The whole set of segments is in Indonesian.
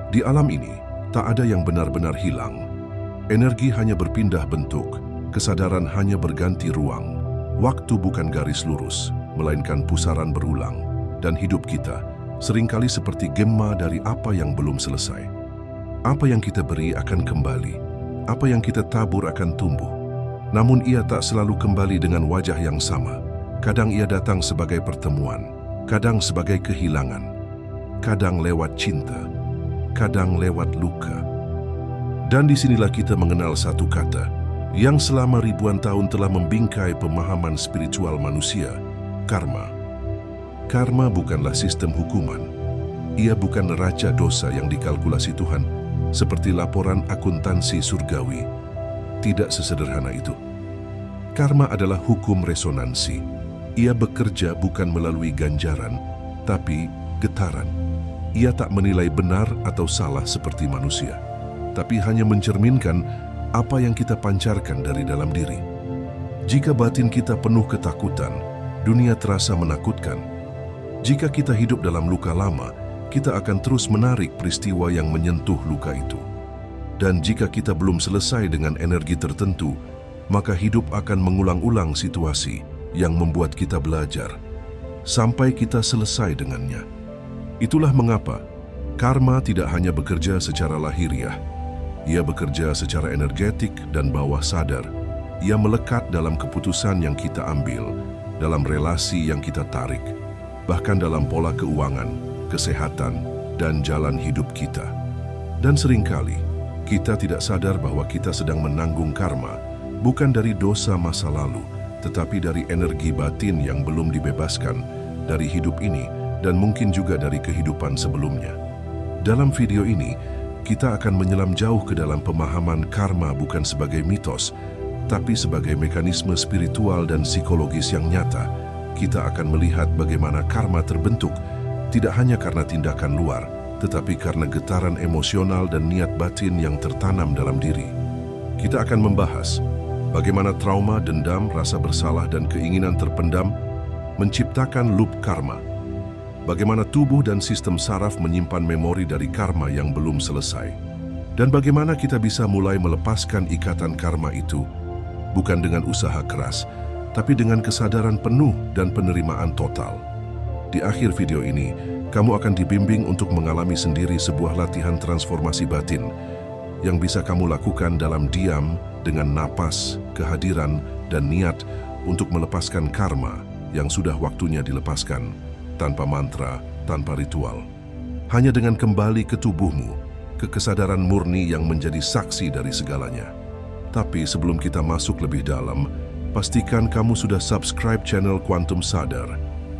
Di alam ini, tak ada yang benar-benar hilang. Energi hanya berpindah bentuk, kesadaran hanya berganti ruang. Waktu bukan garis lurus, melainkan pusaran berulang. Dan hidup kita seringkali seperti gema dari apa yang belum selesai. Apa yang kita beri akan kembali, apa yang kita tabur akan tumbuh. Namun ia tak selalu kembali dengan wajah yang sama. Kadang ia datang sebagai pertemuan, kadang sebagai kehilangan, kadang lewat cinta, kadang lewat luka. Dan disinilah kita mengenal satu kata yang selama ribuan tahun telah membingkai pemahaman spiritual manusia, karma. Karma bukanlah sistem hukuman. Ia bukan neraca dosa yang dikalkulasi Tuhan, seperti laporan akuntansi surgawi. Tidak sesederhana itu. Karma adalah hukum resonansi. Ia bekerja bukan melalui ganjaran, tapi getaran. Ia tak menilai benar atau salah seperti manusia, tapi hanya mencerminkan apa yang kita pancarkan dari dalam diri. Jika batin kita penuh ketakutan, dunia terasa menakutkan. Jika kita hidup dalam luka lama, kita akan terus menarik peristiwa yang menyentuh luka itu. Dan jika kita belum selesai dengan energi tertentu, maka hidup akan mengulang-ulang situasi yang membuat kita belajar, sampai kita selesai dengannya. Itulah mengapa karma tidak hanya bekerja secara lahiriah. Ia bekerja secara energetik dan bawah sadar. Ia melekat dalam keputusan yang kita ambil, dalam relasi yang kita tarik, bahkan dalam pola keuangan, kesehatan, dan jalan hidup kita. Dan seringkali, kita tidak sadar bahwa kita sedang menanggung karma, bukan dari dosa masa lalu, tetapi dari energi batin yang belum dibebaskan dari hidup ini, dan mungkin juga dari kehidupan sebelumnya. Dalam video ini, kita akan menyelam jauh ke dalam pemahaman karma bukan sebagai mitos, tapi sebagai mekanisme spiritual dan psikologis yang nyata. Kita akan melihat bagaimana karma terbentuk, tidak hanya karena tindakan luar, tetapi karena getaran emosional dan niat batin yang tertanam dalam diri. Kita akan membahas bagaimana trauma, dendam, rasa bersalah, dan keinginan terpendam menciptakan loop karma. Bagaimana tubuh dan sistem saraf menyimpan memori dari karma yang belum selesai. Dan bagaimana kita bisa mulai melepaskan ikatan karma itu, bukan dengan usaha keras, tapi dengan kesadaran penuh dan penerimaan total. Di akhir video ini, kamu akan dibimbing untuk mengalami sendiri sebuah latihan transformasi batin yang bisa kamu lakukan dalam diam dengan napas, kehadiran, dan niat untuk melepaskan karma yang sudah waktunya dilepaskan, tanpa mantra, tanpa ritual. Hanya dengan kembali ke tubuhmu, ke kesadaran murni yang menjadi saksi dari segalanya. Tapi sebelum kita masuk lebih dalam, pastikan kamu sudah subscribe channel Quantum Sadar.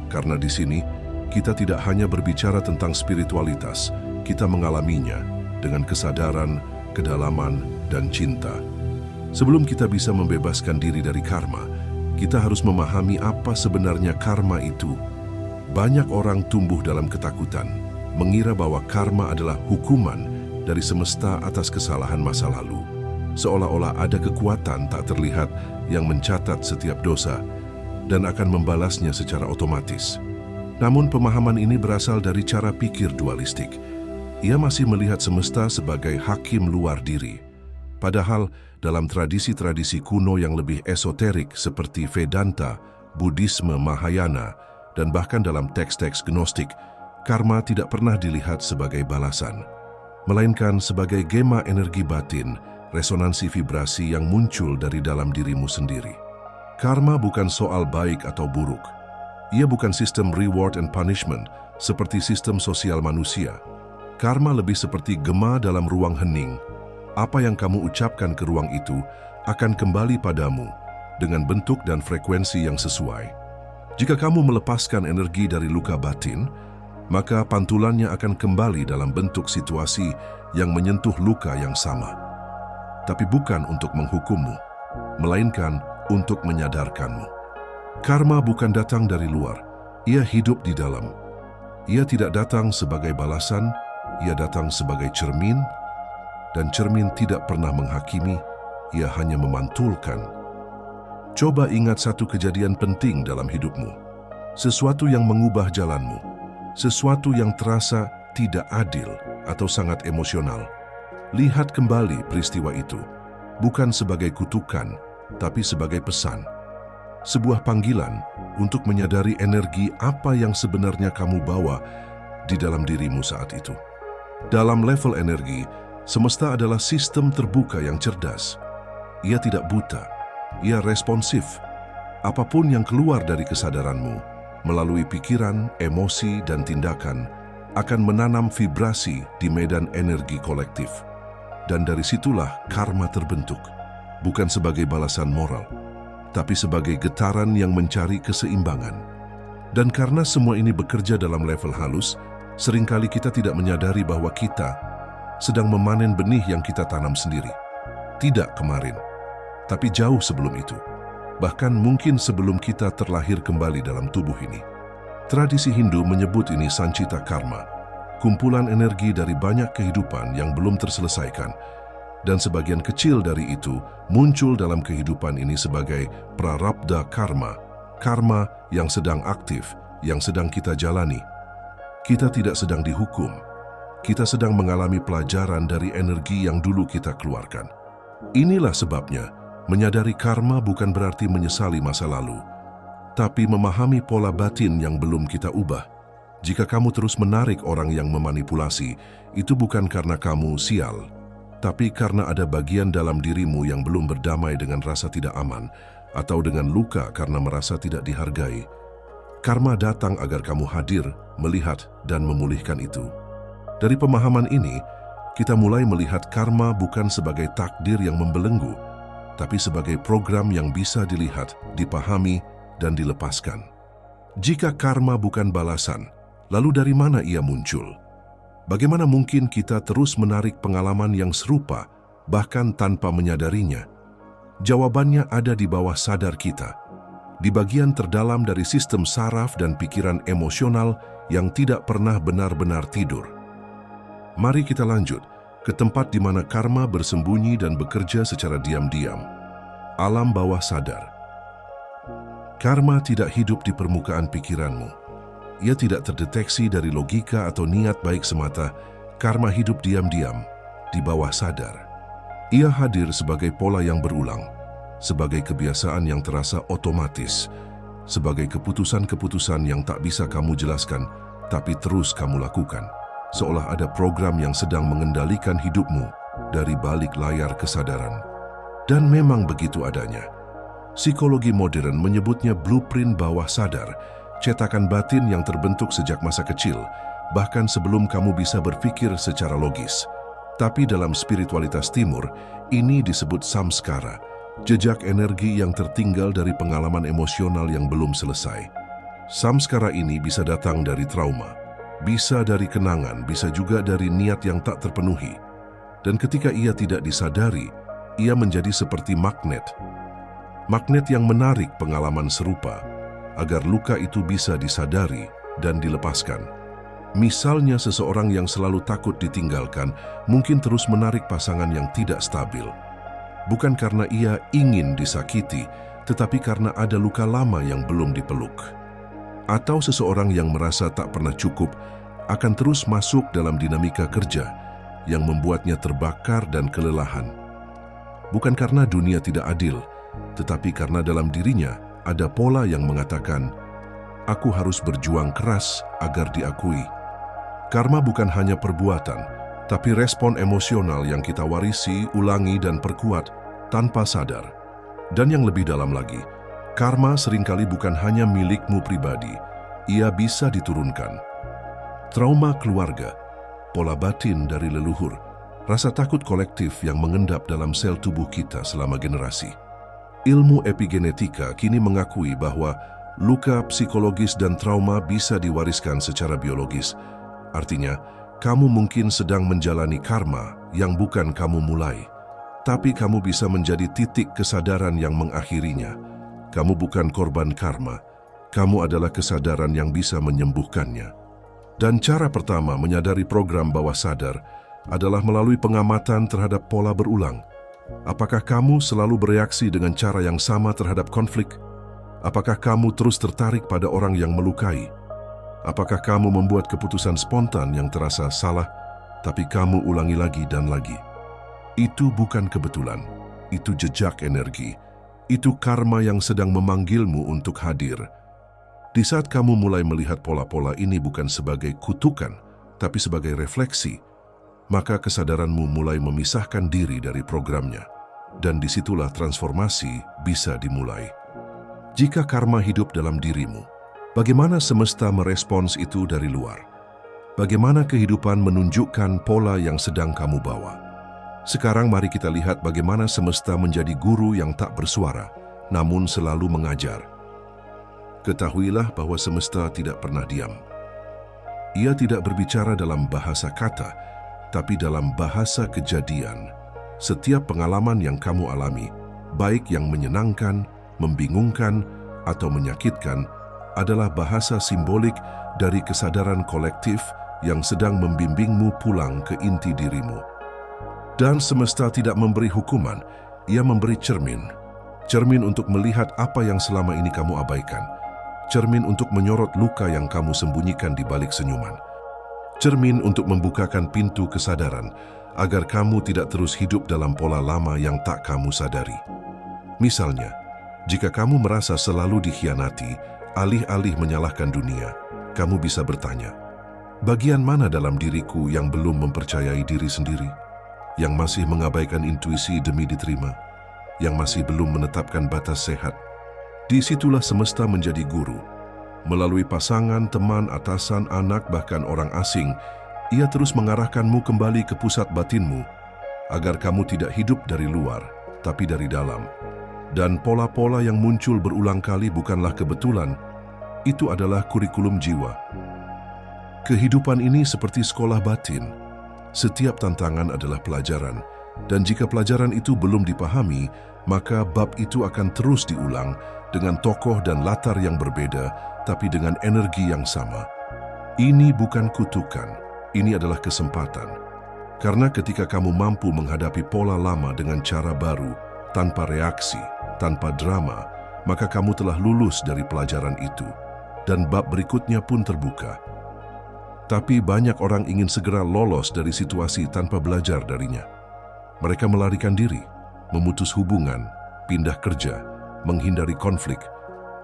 Karena di sini, kita tidak hanya berbicara tentang spiritualitas, kita mengalaminya dengan kesadaran, kedalaman, dan cinta. Sebelum kita bisa membebaskan diri dari karma, kita harus memahami apa sebenarnya karma itu. Banyak orang tumbuh dalam ketakutan, mengira bahwa karma adalah hukuman dari semesta atas kesalahan masa lalu. Seolah-olah ada kekuatan tak terlihat yang mencatat setiap dosa dan akan membalasnya secara otomatis. Namun pemahaman ini berasal dari cara pikir dualistik. Ia masih melihat semesta sebagai hakim luar diri. Padahal dalam tradisi-tradisi kuno yang lebih esoterik seperti Vedanta, Buddhisme, Mahayana, dan bahkan dalam teks-teks gnostik, karma tidak pernah dilihat sebagai balasan, melainkan sebagai gema energi batin, resonansi vibrasi yang muncul dari dalam dirimu sendiri. Karma bukan soal baik atau buruk. Ia bukan sistem reward and punishment seperti sistem sosial manusia. Karma lebih seperti gema dalam ruang hening. Apa yang kamu ucapkan ke ruang itu akan kembali padamu dengan bentuk dan frekuensi yang sesuai. Jika kamu melepaskan energi dari luka batin, maka pantulannya akan kembali dalam bentuk situasi yang menyentuh luka yang sama. Tapi bukan untuk menghukummu, melainkan untuk menyadarkanmu. Karma bukan datang dari luar, ia hidup di dalam. Ia tidak datang sebagai balasan, ia datang sebagai cermin, dan cermin tidak pernah menghakimi, ia hanya memantulkan. Coba ingat satu kejadian penting dalam hidupmu, sesuatu yang mengubah jalanmu, sesuatu yang terasa tidak adil atau sangat emosional, lihat kembali peristiwa itu, bukan sebagai kutukan, tapi sebagai pesan. Sebuah panggilan untuk menyadari energi apa yang sebenarnya kamu bawa di dalam dirimu saat itu. Dalam level energi, semesta adalah sistem terbuka yang cerdas. Ia tidak buta, ia responsif. Apapun yang keluar dari kesadaranmu, melalui pikiran, emosi, dan tindakan, akan menanam vibrasi di medan energi kolektif. Dan dari situlah karma terbentuk, bukan sebagai balasan moral, tapi sebagai getaran yang mencari keseimbangan. Dan karena semua ini bekerja dalam level halus, seringkali kita tidak menyadari bahwa kita sedang memanen benih yang kita tanam sendiri. Tidak kemarin, tapi jauh sebelum itu. Bahkan mungkin sebelum kita terlahir kembali dalam tubuh ini. Tradisi Hindu menyebut ini Sanchita Karma, kumpulan energi dari banyak kehidupan yang belum terselesaikan, dan sebagian kecil dari itu muncul dalam kehidupan ini sebagai prarabdha karma, karma yang sedang aktif, yang sedang kita jalani. Kita tidak sedang dihukum, kita sedang mengalami pelajaran dari energi yang dulu kita keluarkan. Inilah sebabnya, menyadari karma bukan berarti menyesali masa lalu, tapi memahami pola batin yang belum kita ubah. Jika kamu terus menarik orang yang memanipulasi, itu bukan karena kamu sial, tapi karena ada bagian dalam dirimu yang belum berdamai dengan rasa tidak aman atau dengan luka karena merasa tidak dihargai. Karma datang agar kamu hadir, melihat, dan memulihkan itu. Dari pemahaman ini, kita mulai melihat karma bukan sebagai takdir yang membelenggu, tapi sebagai program yang bisa dilihat, dipahami, dan dilepaskan. Jika karma bukan balasan, lalu dari mana ia muncul? Bagaimana mungkin kita terus menarik pengalaman yang serupa, bahkan tanpa menyadarinya? Jawabannya ada di bawah sadar kita, di bagian terdalam dari sistem saraf dan pikiran emosional yang tidak pernah benar-benar tidur. Mari kita lanjut ke tempat di mana karma bersembunyi dan bekerja secara diam-diam. Alam bawah sadar. Karma tidak hidup di permukaan pikiranmu. Ia tidak terdeteksi dari logika atau niat baik semata. Karma hidup diam-diam di bawah sadar. Ia hadir sebagai pola yang berulang, sebagai kebiasaan yang terasa otomatis, sebagai keputusan-keputusan yang tak bisa kamu jelaskan, tapi terus kamu lakukan. Seolah ada program yang sedang mengendalikan hidupmu dari balik layar kesadaran. Dan memang begitu adanya. Psikologi modern menyebutnya blueprint bawah sadar, cetakan batin yang terbentuk sejak masa kecil, bahkan sebelum kamu bisa berpikir secara logis. Tapi dalam spiritualitas timur, ini disebut samskara, jejak energi yang tertinggal dari pengalaman emosional yang belum selesai. Samskara ini bisa datang dari trauma, bisa dari kenangan, bisa juga dari niat yang tak terpenuhi. Dan ketika ia tidak disadari, ia menjadi seperti magnet. Magnet yang menarik pengalaman serupa, agar luka itu bisa disadari dan dilepaskan. Misalnya seseorang yang selalu takut ditinggalkan mungkin terus menarik pasangan yang tidak stabil. Bukan karena ia ingin disakiti, tetapi karena ada luka lama yang belum dipeluk. Atau seseorang yang merasa tak pernah cukup akan terus masuk dalam dinamika kerja yang membuatnya terbakar dan kelelahan. Bukan karena dunia tidak adil, tetapi karena dalam dirinya ada pola yang mengatakan, aku harus berjuang keras agar diakui. Karma bukan hanya perbuatan, tapi respon emosional yang kita warisi, ulangi, dan perkuat tanpa sadar. Dan yang lebih dalam lagi, karma seringkali bukan hanya milikmu pribadi, ia bisa diturunkan. Trauma keluarga, pola batin dari leluhur, rasa takut kolektif yang mengendap dalam sel tubuh kita selama generasi. Ilmu epigenetika kini mengakui bahwa luka psikologis dan trauma bisa diwariskan secara biologis. Artinya, kamu mungkin sedang menjalani karma yang bukan kamu mulai, tapi kamu bisa menjadi titik kesadaran yang mengakhirinya. Kamu bukan korban karma, kamu adalah kesadaran yang bisa menyembuhkannya. Dan cara pertama menyadari program bawah sadar adalah melalui pengamatan terhadap pola berulang. Apakah kamu selalu bereaksi dengan cara yang sama terhadap konflik? Apakah kamu terus tertarik pada orang yang melukai? Apakah kamu membuat keputusan spontan yang terasa salah? tapi kamu ulangi lagi dan lagi. Itu bukan kebetulan, itu jejak energi. Itu karma yang sedang memanggilmu untuk hadir. Di saat kamu mulai melihat pola-pola ini bukan sebagai kutukan, tapi sebagai refleksi, maka kesadaranmu mulai memisahkan diri dari programnya. Dan disitulah transformasi bisa dimulai. Jika karma hidup dalam dirimu, bagaimana semesta merespons itu dari luar? Bagaimana kehidupan menunjukkan pola yang sedang kamu bawa? Sekarang mari kita lihat bagaimana semesta menjadi guru yang tak bersuara, namun selalu mengajar. Ketahuilah bahwa semesta tidak pernah diam. Ia tidak berbicara dalam bahasa kata, tapi dalam bahasa kejadian. Setiap pengalaman yang kamu alami, baik yang menyenangkan, membingungkan, atau menyakitkan, adalah bahasa simbolik dari kesadaran kolektif yang sedang membimbingmu pulang ke inti dirimu. Dan semesta tidak memberi hukuman, ia memberi cermin. Cermin untuk melihat apa yang selama ini kamu abaikan. Cermin untuk menyorot luka yang kamu sembunyikan di balik senyuman. Cermin untuk membukakan pintu kesadaran, agar kamu tidak terus hidup dalam pola lama yang tak kamu sadari. Misalnya, jika kamu merasa selalu dikhianati, alih-alih menyalahkan dunia, kamu bisa bertanya, bagian mana dalam diriku yang belum mempercayai diri sendiri? Yang masih mengabaikan intuisi demi diterima? Yang masih belum menetapkan batas sehat? Disitulah semesta menjadi guru. Melalui pasangan, teman, atasan, anak, bahkan orang asing, ia terus mengarahkanmu kembali ke pusat batinmu, agar kamu tidak hidup dari luar, tapi dari dalam. Dan pola-pola yang muncul berulang kali bukanlah kebetulan, itu adalah kurikulum jiwa. Kehidupan ini seperti sekolah batin. Setiap tantangan adalah pelajaran, dan jika pelajaran itu belum dipahami, maka bab itu akan terus diulang dengan tokoh dan latar yang berbeda, tapi dengan energi yang sama. Ini bukan kutukan. Ini adalah kesempatan. Karena ketika kamu mampu menghadapi pola lama dengan cara baru, tanpa reaksi, tanpa drama, maka kamu telah lulus dari pelajaran itu. Dan bab berikutnya pun terbuka. Tapi banyak orang ingin segera lolos dari situasi tanpa belajar darinya. Mereka melarikan diri, memutus hubungan, pindah kerja, menghindari konflik.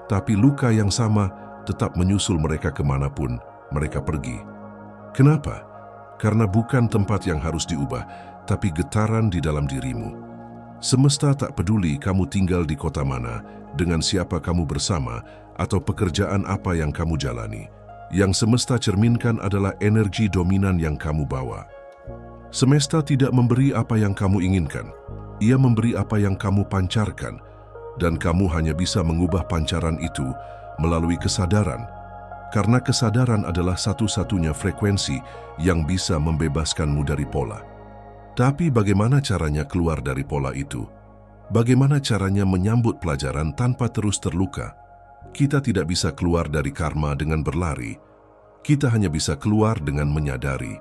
Tapi luka yang sama tetap menyusul mereka kemanapun mereka pergi. Kenapa? Karena bukan tempat yang harus diubah, tapi getaran di dalam dirimu. Semesta tak peduli kamu tinggal di kota mana, dengan siapa kamu bersama, atau pekerjaan apa yang kamu jalani. Yang semesta cerminkan adalah energi dominan yang kamu bawa. Semesta tidak memberi apa yang kamu inginkan, ia memberi apa yang kamu pancarkan, dan kamu hanya bisa mengubah pancaran itu melalui kesadaran. Karena kesadaran adalah satu-satunya frekuensi yang bisa membebaskanmu dari pola. Tapi bagaimana caranya keluar dari pola itu? Bagaimana caranya menyambut pelajaran tanpa terus terluka? Kita tidak bisa keluar dari karma dengan berlari. Kita hanya bisa keluar dengan menyadari.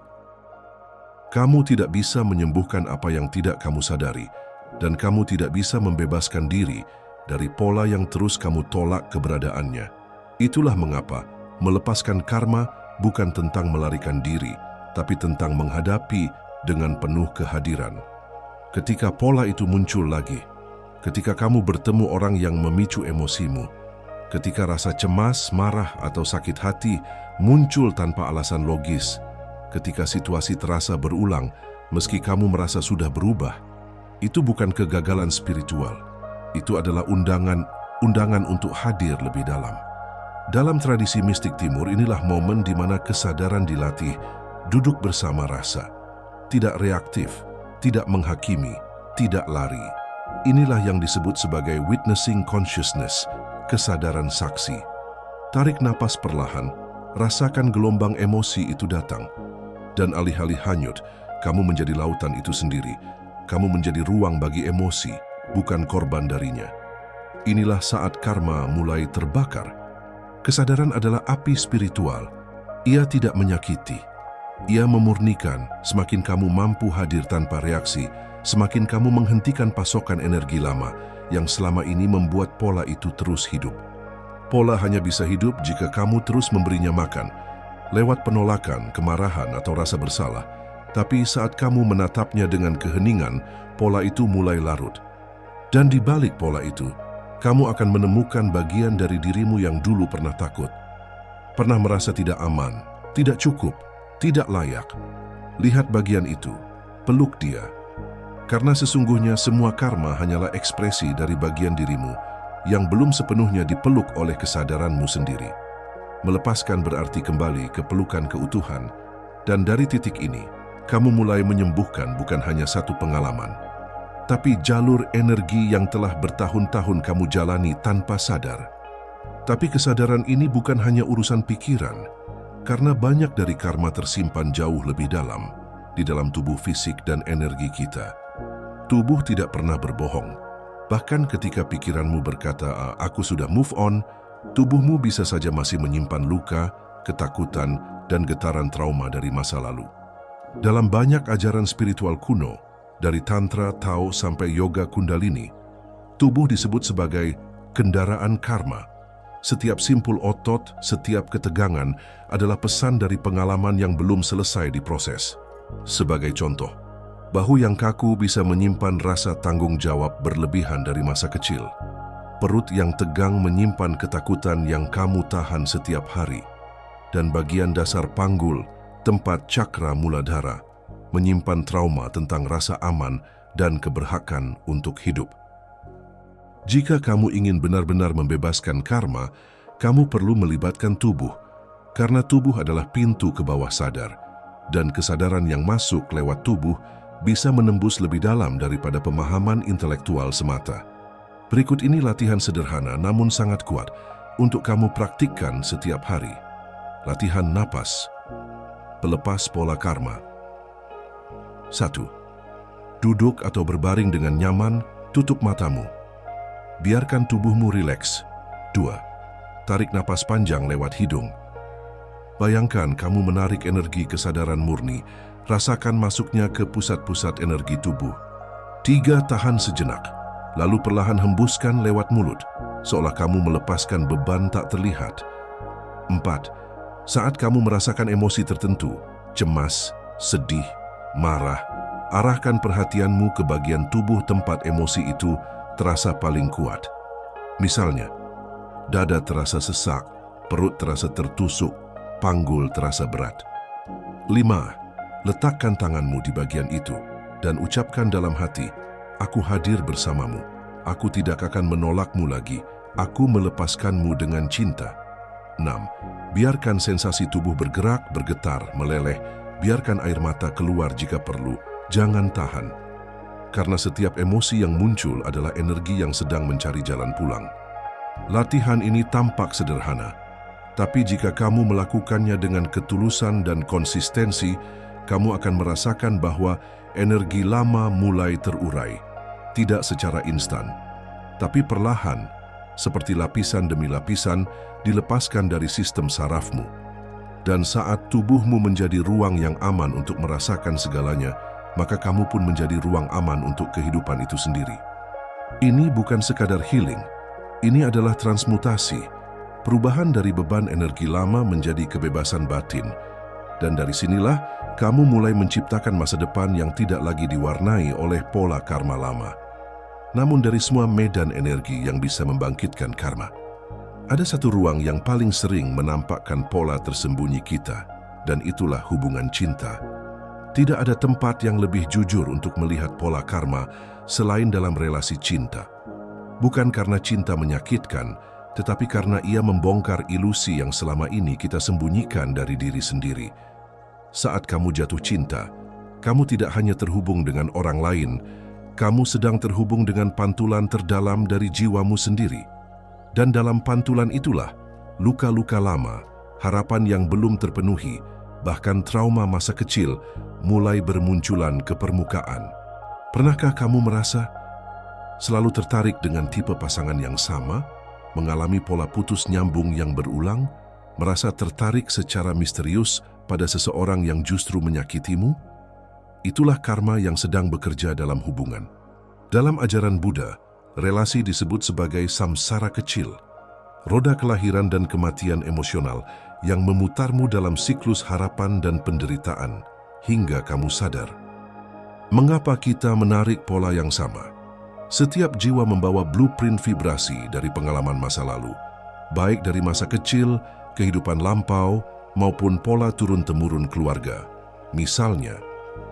Kamu tidak bisa menyembuhkan apa yang tidak kamu sadari, dan kamu tidak bisa membebaskan diri dari pola yang terus kamu tolak keberadaannya. Itulah mengapa melepaskan karma bukan tentang melarikan diri, tapi tentang menghadapi dengan penuh kehadiran. Ketika pola itu muncul lagi, ketika kamu bertemu orang yang memicu emosimu, ketika rasa cemas, marah, atau sakit hati muncul tanpa alasan logis, ketika situasi terasa berulang meski kamu merasa sudah berubah, itu bukan kegagalan spiritual. Itu adalah undangan untuk hadir lebih dalam. Dalam tradisi mistik timur, inilah momen di mana kesadaran dilatih duduk bersama rasa. Tidak reaktif, tidak menghakimi, tidak lari. Inilah yang disebut sebagai witnessing consciousness, kesadaran saksi. Tarik napas perlahan, rasakan gelombang emosi itu datang. Dan alih-alih hanyut, kamu menjadi lautan itu sendiri. Kamu menjadi ruang bagi emosi, bukan korban darinya. Inilah saat karma mulai terbakar. Kesadaran adalah api spiritual. Ia tidak menyakiti. Ia memurnikan. Semakin kamu mampu hadir tanpa reaksi, semakin kamu menghentikan pasokan energi lama yang selama ini membuat pola itu terus hidup. Pola hanya bisa hidup jika kamu terus memberinya makan, lewat penolakan, kemarahan, atau rasa bersalah. Tapi saat kamu menatapnya dengan keheningan, pola itu mulai larut. Dan di balik pola itu, kamu akan menemukan bagian dari dirimu yang dulu pernah takut. Pernah merasa tidak aman, tidak cukup, tidak layak. Lihat bagian itu, peluk dia. Karena sesungguhnya semua karma hanyalah ekspresi dari bagian dirimu yang belum sepenuhnya dipeluk oleh kesadaranmu sendiri. Melepaskan berarti kembali ke pelukan keutuhan, dan dari titik ini, kamu mulai menyembuhkan bukan hanya satu pengalaman, tapi jalur energi yang telah bertahun-tahun kamu jalani tanpa sadar. Tapi kesadaran ini bukan hanya urusan pikiran, karena banyak dari karma tersimpan jauh lebih dalam, di dalam tubuh fisik dan energi kita. Tubuh tidak pernah berbohong. Bahkan ketika pikiranmu berkata, aku sudah move on, tubuhmu bisa saja masih menyimpan luka, ketakutan, dan getaran trauma dari masa lalu. Dalam banyak ajaran spiritual kuno, dari Tantra, Tao, sampai Yoga Kundalini, tubuh disebut sebagai kendaraan karma. Setiap simpul otot, setiap ketegangan adalah pesan dari pengalaman yang belum selesai diproses. Sebagai contoh, bahu yang kaku bisa menyimpan rasa tanggung jawab berlebihan dari masa kecil. Perut yang tegang menyimpan ketakutan yang kamu tahan setiap hari. Dan bagian dasar panggul, tempat cakra muladhara, menyimpan trauma tentang rasa aman dan keberhakan untuk hidup. Jika kamu ingin benar-benar membebaskan karma, kamu perlu melibatkan tubuh, karena tubuh adalah pintu ke bawah sadar, dan kesadaran yang masuk lewat tubuh bisa menembus lebih dalam daripada pemahaman intelektual semata. Berikut ini latihan sederhana namun sangat kuat untuk kamu praktikkan setiap hari. Latihan napas. Pelepas pola karma. 1. Duduk atau berbaring dengan nyaman, tutup matamu. Biarkan tubuhmu rileks. 2. Tarik napas panjang lewat hidung. Bayangkan kamu menarik energi kesadaran murni, rasakan masuknya ke pusat-pusat energi tubuh. 3. Tahan sejenak, lalu perlahan hembuskan lewat mulut, seolah kamu melepaskan beban tak terlihat. 4. Saat kamu merasakan emosi tertentu, cemas, sedih, marah, arahkan perhatianmu ke bagian tubuh tempat emosi itu terasa paling kuat. Misalnya, dada terasa sesak, perut terasa tertusuk, panggul terasa berat. 5. Letakkan tanganmu di bagian itu dan ucapkan dalam hati, aku hadir bersamamu, aku tidak akan menolakmu lagi, aku melepaskanmu dengan cinta. 6. Biarkan sensasi tubuh bergerak, bergetar, meleleh. Biarkan air mata keluar jika perlu. Jangan tahan. Karena setiap emosi yang muncul adalah energi yang sedang mencari jalan pulang. Latihan ini tampak sederhana. Tapi jika kamu melakukannya dengan ketulusan dan konsistensi, kamu akan merasakan bahwa energi lama mulai terurai. Tidak secara instan, tapi perlahan, seperti lapisan demi lapisan, dilepaskan dari sistem sarafmu. Dan saat tubuhmu menjadi ruang yang aman untuk merasakan segalanya, maka kamu pun menjadi ruang aman untuk kehidupan itu sendiri. Ini bukan sekadar healing, ini adalah transmutasi, perubahan dari beban energi lama menjadi kebebasan batin. Dan dari sinilah, kamu mulai menciptakan masa depan yang tidak lagi diwarnai oleh pola karma lama. Namun dari semua medan energi yang bisa membangkitkan karma, ada satu ruang yang paling sering menampakkan pola tersembunyi kita, dan itulah hubungan cinta. Tidak ada tempat yang lebih jujur untuk melihat pola karma selain dalam relasi cinta. Bukan karena cinta menyakitkan, tetapi karena ia membongkar ilusi yang selama ini kita sembunyikan dari diri sendiri. Saat kamu jatuh cinta, kamu tidak hanya terhubung dengan orang lain, kamu sedang terhubung dengan pantulan terdalam dari jiwamu sendiri. Dan dalam pantulan itulah, luka-luka lama, harapan yang belum terpenuhi, bahkan trauma masa kecil mulai bermunculan ke permukaan. Pernahkah kamu merasa selalu tertarik dengan tipe pasangan yang sama, mengalami pola putus nyambung yang berulang, merasa tertarik secara misterius pada seseorang yang justru menyakitimu? Itulah karma yang sedang bekerja dalam hubungan. Dalam ajaran Buddha, relasi disebut sebagai samsara kecil, roda kelahiran dan kematian emosional yang memutarmu dalam siklus harapan dan penderitaan, hingga kamu sadar. Mengapa kita menarik pola yang sama? Setiap jiwa membawa blueprint vibrasi dari pengalaman masa lalu, baik dari masa kecil, kehidupan lampau, maupun pola turun-temurun keluarga. Misalnya,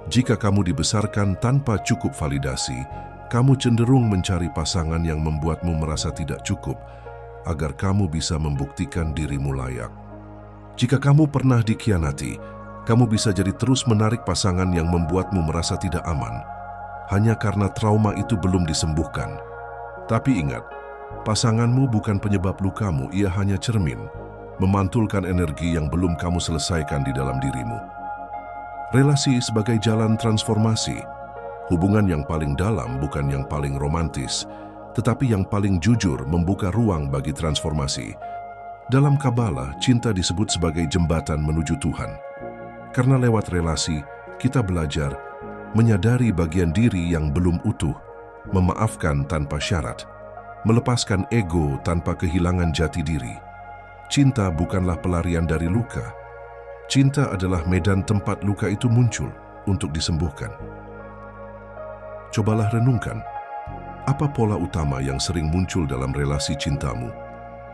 jika kamu dibesarkan tanpa cukup validasi, kamu cenderung mencari pasangan yang membuatmu merasa tidak cukup, agar kamu bisa membuktikan dirimu layak. Jika kamu pernah dikhianati, kamu bisa jadi terus menarik pasangan yang membuatmu merasa tidak aman, hanya karena trauma itu belum disembuhkan. Tapi ingat, pasanganmu bukan penyebab lukamu, ia hanya cermin, memantulkan energi yang belum kamu selesaikan di dalam dirimu. Relasi sebagai jalan transformasi, hubungan yang paling dalam bukan yang paling romantis, tetapi yang paling jujur membuka ruang bagi transformasi. Dalam Kabbalah, cinta disebut sebagai jembatan menuju Tuhan. Karena lewat relasi, kita belajar menyadari bagian diri yang belum utuh, memaafkan tanpa syarat, melepaskan ego tanpa kehilangan jati diri. Cinta bukanlah pelarian dari luka. Cinta adalah medan tempat luka itu muncul untuk disembuhkan. Cobalah renungkan, apa pola utama yang sering muncul dalam relasi cintamu?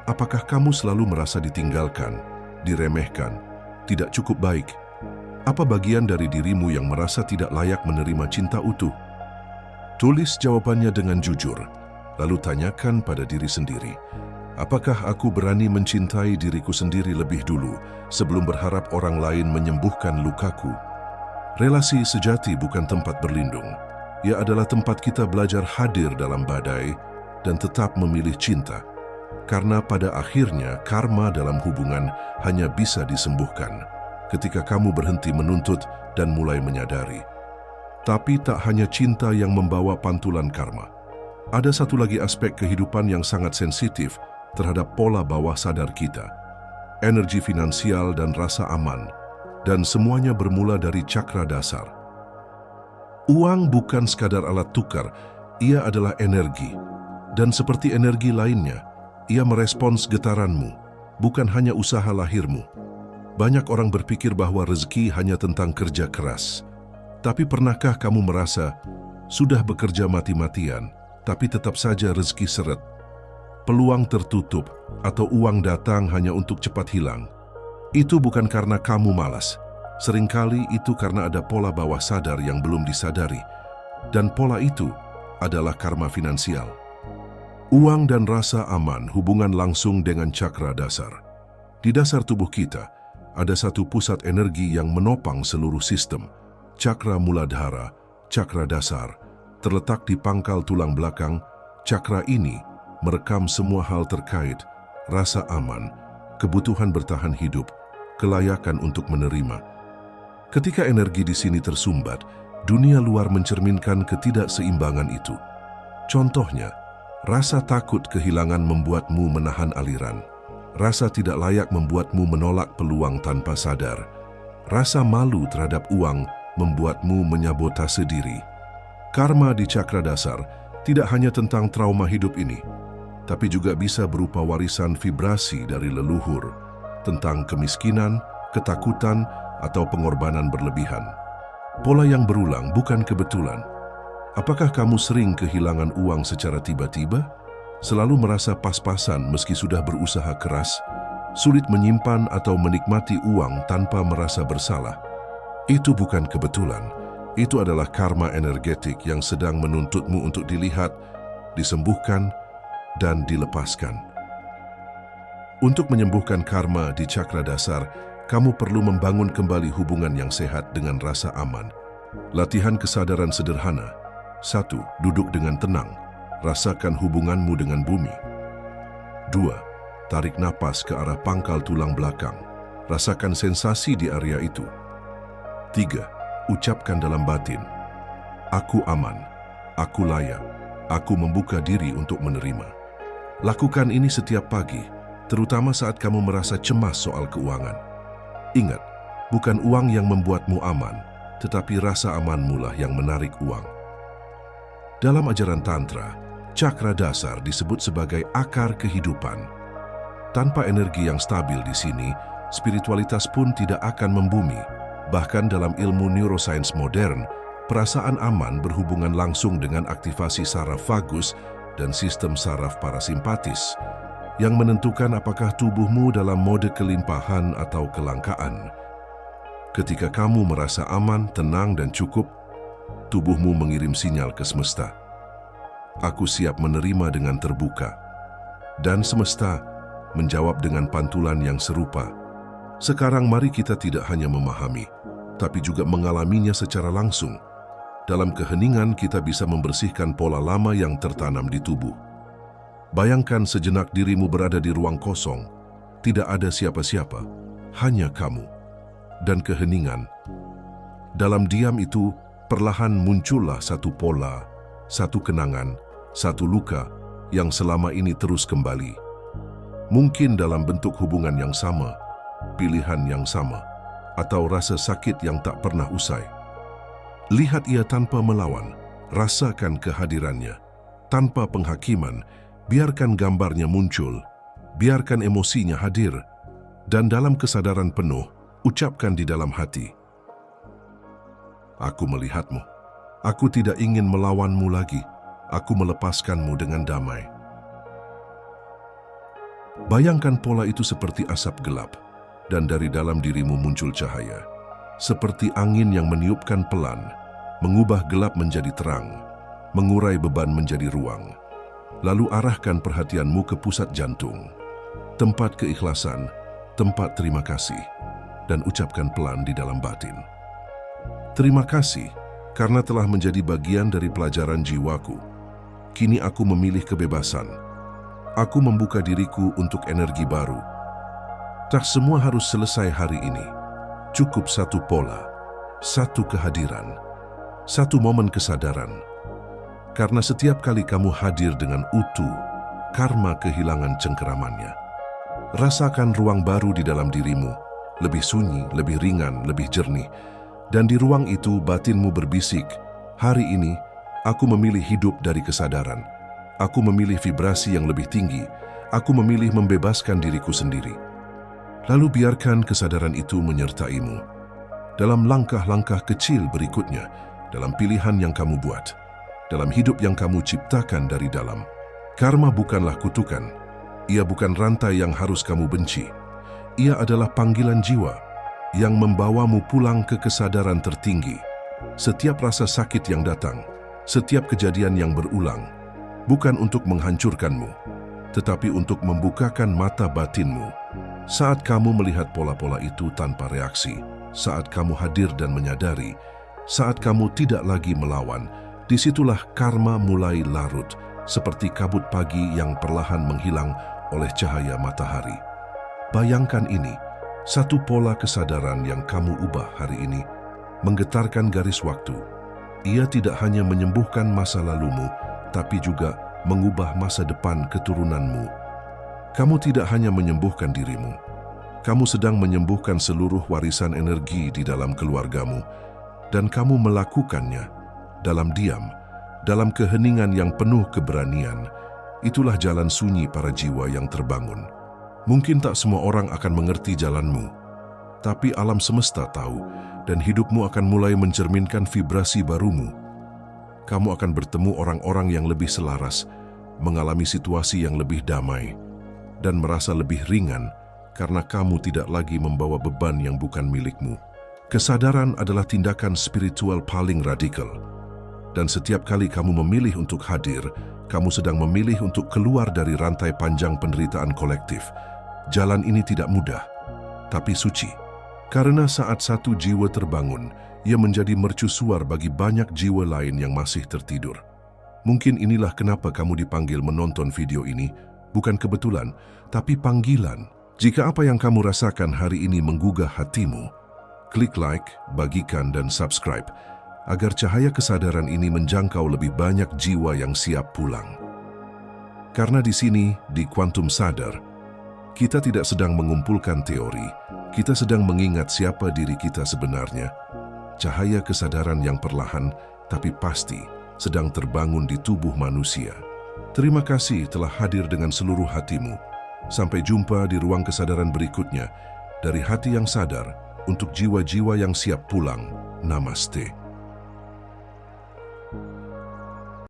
Apakah kamu selalu merasa ditinggalkan, diremehkan, tidak cukup baik? Apa bagian dari dirimu yang merasa tidak layak menerima cinta utuh? Tulis jawabannya dengan jujur, lalu tanyakan pada diri sendiri, apakah aku berani mencintai diriku sendiri lebih dulu sebelum berharap orang lain menyembuhkan lukaku? Relasi sejati bukan tempat berlindung. Ia adalah tempat kita belajar hadir dalam badai dan tetap memilih cinta. Karena pada akhirnya karma dalam hubungan hanya bisa disembuhkan ketika kamu berhenti menuntut dan mulai menyadari. Tapi tak hanya cinta yang membawa pantulan karma. Ada satu lagi aspek kehidupan yang sangat sensitif terhadap pola bawah sadar kita. Energi finansial dan rasa aman. Dan semuanya bermula dari cakra dasar. Uang bukan sekadar alat tukar, ia adalah energi. Dan seperti energi lainnya, ia merespons getaranmu, bukan hanya usaha lahirmu. Banyak orang berpikir bahwa rezeki hanya tentang kerja keras. Tapi pernahkah kamu merasa sudah bekerja mati-matian, tapi tetap saja rezeki seret? Peluang tertutup atau uang datang hanya untuk cepat hilang. Itu bukan karena kamu malas. Seringkali itu karena ada pola bawah sadar yang belum disadari. Dan pola itu adalah karma finansial. Uang dan rasa aman hubungan langsung dengan cakra dasar. Di dasar tubuh kita, ada satu pusat energi yang menopang seluruh sistem. Cakra Muladhara, cakra dasar, terletak di pangkal tulang belakang. Cakra ini merekam semua hal terkait rasa aman, kebutuhan bertahan hidup, kelayakan untuk menerima. Ketika energi di sini tersumbat, dunia luar mencerminkan ketidakseimbangan itu. Contohnya, rasa takut kehilangan membuatmu menahan aliran. Rasa tidak layak membuatmu menolak peluang tanpa sadar. Rasa malu terhadap uang membuatmu menyabotase diri. Karma di cakra dasar tidak hanya tentang trauma hidup ini, tapi juga bisa berupa warisan vibrasi dari leluhur, tentang kemiskinan, ketakutan, atau pengorbanan berlebihan. Pola yang berulang bukan kebetulan. Apakah kamu sering kehilangan uang secara tiba-tiba? Selalu merasa pas-pasan meski sudah berusaha keras? Sulit menyimpan atau menikmati uang tanpa merasa bersalah? Itu bukan kebetulan. Itu adalah karma energetik yang sedang menuntutmu untuk dilihat, disembuhkan, dan dilepaskan. Untuk menyembuhkan karma di cakra dasar, kamu perlu membangun kembali hubungan yang sehat dengan rasa aman. Latihan kesadaran sederhana. 1. Duduk dengan tenang. Rasakan hubunganmu dengan bumi. 2. Tarik napas ke arah pangkal tulang belakang. Rasakan sensasi di area itu. 3. Ucapkan dalam batin, aku aman, aku layak, aku membuka diri untuk menerima. Lakukan ini setiap pagi, terutama saat kamu merasa cemas soal keuangan. Ingat, bukan uang yang membuatmu aman, tetapi rasa amanmu lah yang menarik uang. Dalam ajaran Tantra, cakra dasar disebut sebagai akar kehidupan. Tanpa energi yang stabil di sini, spiritualitas pun tidak akan membumi. Bahkan dalam ilmu neuroscience modern, perasaan aman berhubungan langsung dengan aktivasi saraf vagus dan sistem saraf parasimpatis, yang menentukan apakah tubuhmu dalam mode kelimpahan atau kelangkaan. Ketika kamu merasa aman, tenang, dan cukup, tubuhmu mengirim sinyal ke semesta. Aku siap menerima dengan terbuka. Dan semesta menjawab dengan pantulan yang serupa. Sekarang mari kita tidak hanya memahami, tapi juga mengalaminya secara langsung. Dalam keheningan kita bisa membersihkan pola lama yang tertanam di tubuh. Bayangkan sejenak dirimu berada di ruang kosong, tidak ada siapa-siapa, hanya kamu. Dan keheningan. Dalam diam itu, perlahan muncullah satu pola, satu kenangan, satu luka yang selama ini terus kembali. Mungkin dalam bentuk hubungan yang sama, pilihan yang sama, atau rasa sakit yang tak pernah usai. Lihat ia tanpa melawan, rasakan kehadirannya. Tanpa penghakiman, biarkan gambarnya muncul, biarkan emosinya hadir, dan dalam kesadaran penuh, ucapkan di dalam hati, aku melihatmu. Aku tidak ingin melawanmu lagi. Aku melepaskanmu dengan damai. Bayangkan pola itu seperti asap gelap, dan dari dalam dirimu muncul cahaya. Seperti angin yang meniupkan pelan, mengubah gelap menjadi terang, mengurai beban menjadi ruang. Lalu arahkan perhatianmu ke pusat jantung, tempat keikhlasan, tempat terima kasih, dan ucapkan pelan di dalam batin. Terima kasih karena telah menjadi bagian dari pelajaran jiwaku. Kini aku memilih kebebasan. Aku membuka diriku untuk energi baru. Tak semua harus selesai hari ini. Cukup satu pola, satu kehadiran, satu momen kesadaran. Karena setiap kali kamu hadir dengan utuh, karma kehilangan cengkeramannya. Rasakan ruang baru di dalam dirimu, lebih sunyi, lebih ringan, lebih jernih. Dan di ruang itu batinmu berbisik, hari ini aku memilih hidup dari kesadaran. Aku memilih vibrasi yang lebih tinggi. Aku memilih membebaskan diriku sendiri. Lalu biarkan kesadaran itu menyertaimu. Dalam langkah-langkah kecil berikutnya, dalam pilihan yang kamu buat, dalam hidup yang kamu ciptakan dari dalam. Karma bukanlah kutukan. Ia bukan rantai yang harus kamu benci. Ia adalah panggilan jiwa yang membawamu pulang ke kesadaran tertinggi. Setiap rasa sakit yang datang, setiap kejadian yang berulang, bukan untuk menghancurkanmu, tetapi untuk membukakan mata batinmu. Saat kamu melihat pola-pola itu tanpa reaksi, saat kamu hadir dan menyadari, saat kamu tidak lagi melawan, disitulah karma mulai larut, seperti kabut pagi yang perlahan menghilang oleh cahaya matahari. Bayangkan ini, satu pola kesadaran yang kamu ubah hari ini, menggetarkan garis waktu. Ia tidak hanya menyembuhkan masa lalumu, tapi juga mengubah masa depan keturunanmu. Kamu tidak hanya menyembuhkan dirimu, kamu sedang menyembuhkan seluruh warisan energi di dalam keluargamu, dan kamu melakukannya dalam diam, dalam keheningan yang penuh keberanian. Itulah jalan sunyi para jiwa yang terbangun. Mungkin tak semua orang akan mengerti jalanmu, tapi alam semesta tahu, dan hidupmu akan mulai mencerminkan vibrasi barumu. Kamu akan bertemu orang-orang yang lebih selaras, mengalami situasi yang lebih damai, dan merasa lebih ringan karena kamu tidak lagi membawa beban yang bukan milikmu. Kesadaran adalah tindakan spiritual paling radikal, dan setiap kali kamu memilih untuk hadir, kamu sedang memilih untuk keluar dari rantai panjang penderitaan kolektif. Jalan ini tidak mudah, tapi suci. Karena saat satu jiwa terbangun, ia menjadi mercusuar bagi banyak jiwa lain yang masih tertidur. Mungkin inilah kenapa kamu dipanggil menonton video ini, bukan kebetulan, tapi panggilan. Jika apa yang kamu rasakan hari ini menggugah hatimu, klik like, bagikan, dan subscribe, agar cahaya kesadaran ini menjangkau lebih banyak jiwa yang siap pulang. Karena di sini, di Quantum Sadar, kita tidak sedang mengumpulkan teori, kita sedang mengingat siapa diri kita sebenarnya. Cahaya kesadaran yang perlahan, tapi pasti, sedang terbangun di tubuh manusia. Terima kasih telah hadir dengan seluruh hatimu. Sampai jumpa di ruang kesadaran berikutnya, dari hati yang sadar Untuk jiwa-jiwa yang siap pulang, namaste.